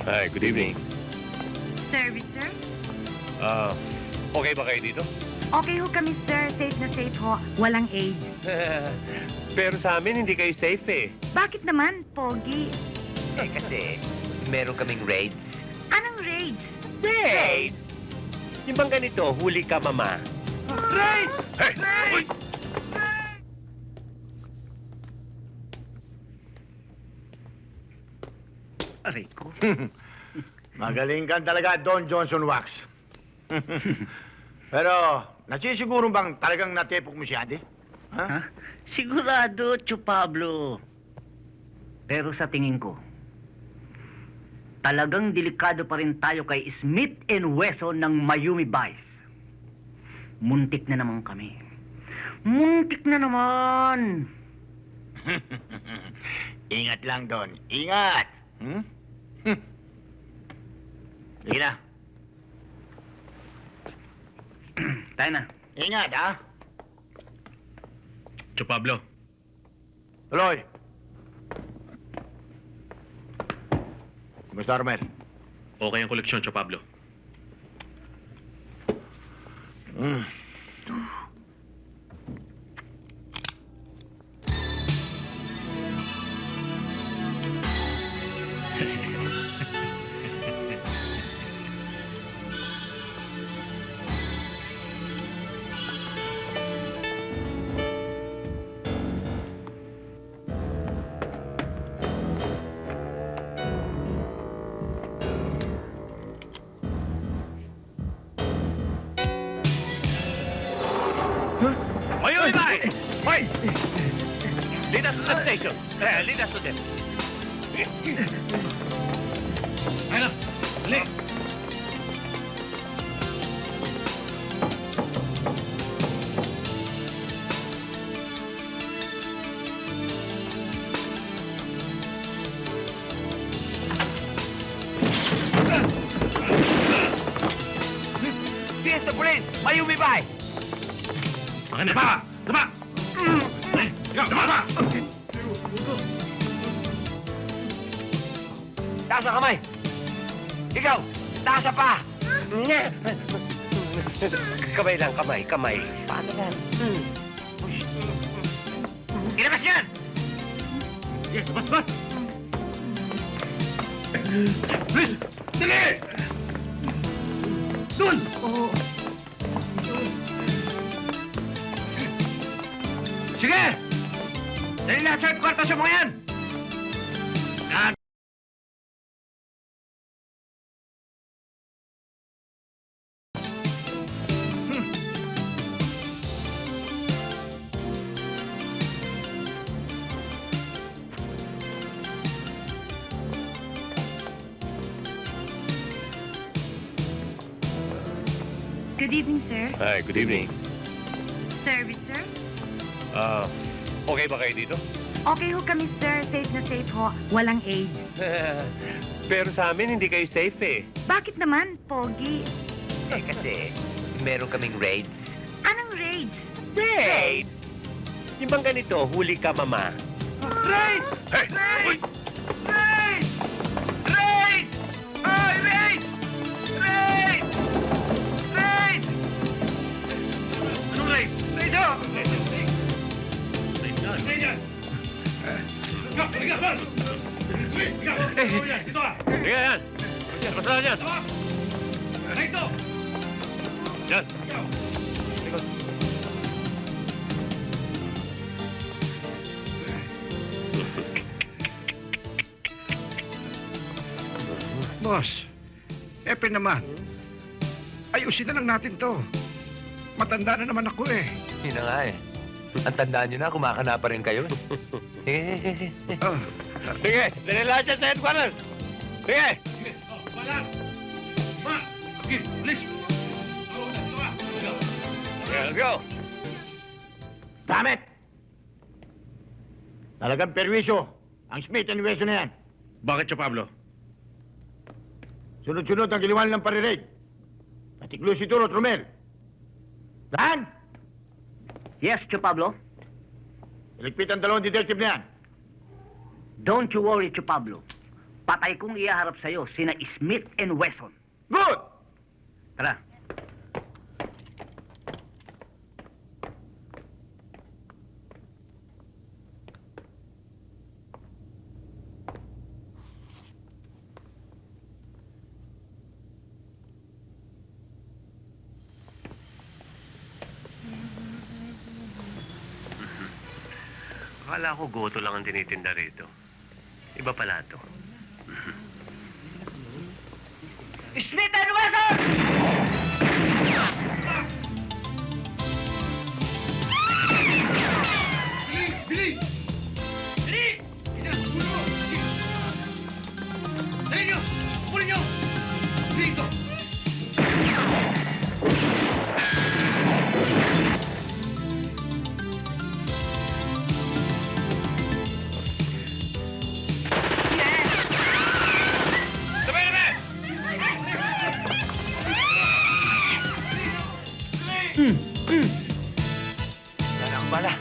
Hi, good evening. Service, sir? Okay ba kayo dito? Okay ho kami, sir. Safe na safe ho. Walang aid. Pero sa amin, hindi kayo safe eh. Bakit naman, Pogi? Kasi meron kaming raids. Anong raid? Raid! Yung bang ganito, huli ka, mama? Raid! Hey! Uy! Aray ko. Magaling ka talaga, Don Johnson Wax. Pero, nasisiguro bang talagang natepok mo si Ate? Ha? Sigurado, Chu Pablo. Pero sa tingin ko, talagang delikado pa rin tayo kay Smith and Wesson ng Mayumi Vice. Muntik na naman kami. Muntik na naman! Ingat lang, Don. Ingat! Hmm? Sige na. Tayo na. Ingat, ha? Cho Pablo. Tuloy. Kumusta, Romel? Okay ang koleksyon, Cho Pablo. Hmm. Mayroon ba? Hoy! Lead us to the station. Lead us to them. Ano? Dali! Fiesta Police! Mayumi Vice! Mga na! Tama! Tama! Tama! Taas ang kamay! Ikaw! Taas ang pa! Kamay lang, kamay, kamay. Paano yan? Ilabas yan! Yes, bas! Please! Dali! Doon! Sige! Dali lahat sa kwarto sa mga yan! Good evening, sir. Hi, good evening. Service, sir? Okay ba kayo dito? Okay ho kami, sir. Safe na safe ho. Walang aid. Pero sa amin, hindi kayo safe eh. Bakit naman, Pogi? Kasi meron kaming raids. Anong raid? Raid! Yung bang ganito, huli ka, mama? Raid! Hey! Uy! Raid! Raid! Ay, raid! Raid! Raid! Anong raid? Raid ho! Sige yan! Basta lang yan! Yan! Boss, epe naman. Ayusin na lang natin to. Matanda na naman ako eh. Yun na nga eh. Ang tandaan nyo na, kumakana pa rin kayo. Sige. Ah, Sige! Dali lahat yan sa headquarters! Sige! Yeah, let's go! Damit! Talagang perwisyo ang Smith and Wesson na yan. Bakit, Cho Pablo? Sunod-sunod ang giliwan ng pare-raid. Patiklo si Turo at Romel. Saan? Yes, Chu Pablo? Iligpit ang dalawang detective na yan. Don't you worry, Chu Pablo. patay kong ihaharap sa'yo sina Smith and Wesson. Good! Tara. Akala ko goto lang ang tinitinda rito. Iba pala to. Smith and Wesson! Bili! Bili! Isa, puno! Dali nyo! Punin nyo! Dito! Sabay naman! Wala na akong bala.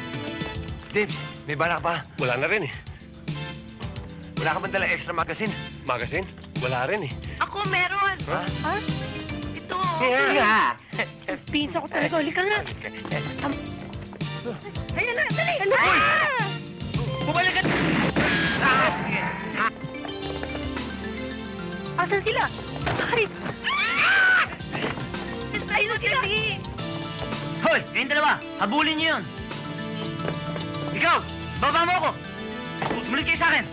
Dibs, may bala ka pa? Wala na rin eh. Wala ka bang dala extra magazine? Magazine? Wala rin eh. Ako meron. Ha? Ha? Ito. Yeah. Pinsa ko talaga. Halika nga. Halika na, dali. Bumalik ka! Asan sila? Ay! Ayun sila. Hoy, kayong dalawa, habulin niyo yun. Ikaw, baba mo ako. Sumunod kayo sa akin.